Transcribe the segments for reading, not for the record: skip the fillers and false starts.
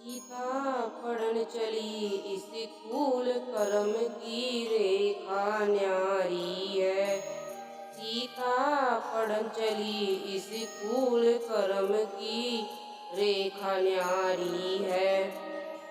सीता पढ़न चली स्कूल कर्म की रेखा न्यारी है। सीता पढ़न चली स्कूल कर्म की रेखा न्यारी है।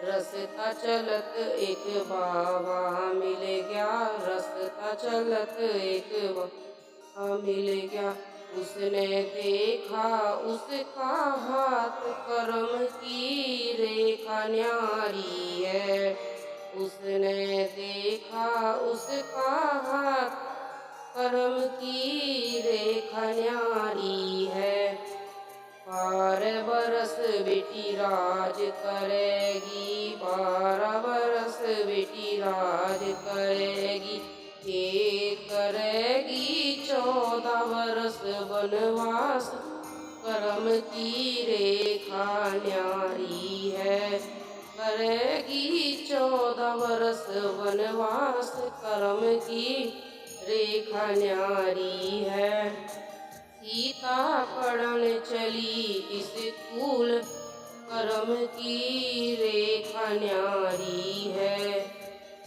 रस्ता चलत एक बाबा मिल गया, रस्ता चलत एक बाबा मिल गया। उसने देखा उसका हाथ कर्म की रेखा न्यारी है। उसने देखा उसका हाथ कर्म की रेखा न्यारी है। 12 बरस बेटी राज करेगी, 12 बरस बेटी राज करेगी। ये करेगी 14 बरस वनवास, कर्म की रेखा न्यारी है। करेगी 14 बरस वनवास, कर्म की रेखा न्यारी है। सीता पढ़न चली स्कूल कर्म की रेखा न्यारी है।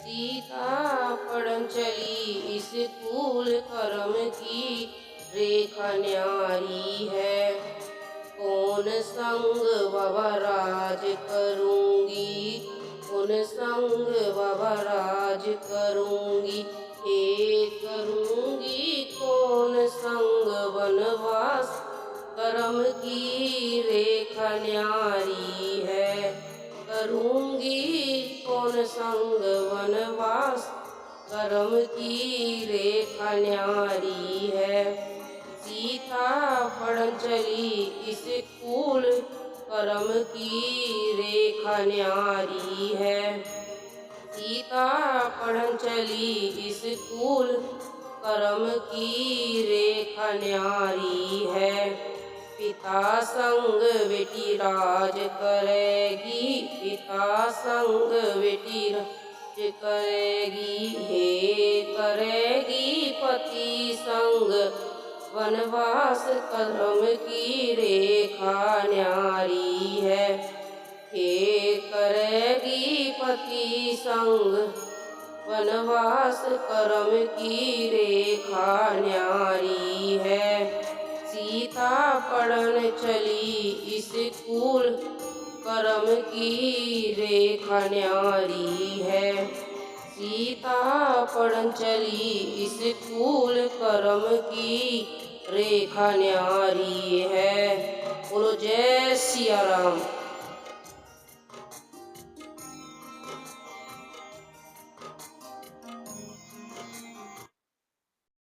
सीता पढ़न चली स्कूल कर्म की रेखा न्यारी है। कौन संग बाबा राज करूंगी, कौन संग बाबा राज करूंगी। ये करूंगी कौन संग वनवास, कर्म की रेखा न्यारी है। करूंगी कौन संग वनवास, कर्म की रेखा न्यारी है। सीता पढ़न चली स्कूल कर्म की रेखा न्यारी है। सीता पढ़न चली स्कूल कर्म की रेखा न्यारी है। पिता संग बेटी राज करेगी, पिता संग बेटी राज करेगी। हे करेगी पति संग वनवास, कर्म की रेखा न्यारी है। हे करेगी पति संग वनवास, कर्म की रेखा न्यारी है। सीता पढ़न चली स्कूल कर्म की रेखा न्यारी है। सीता पढ़न चली स्कूल कर्म की रेखा न्यारी है। बोलो जय सिया राम।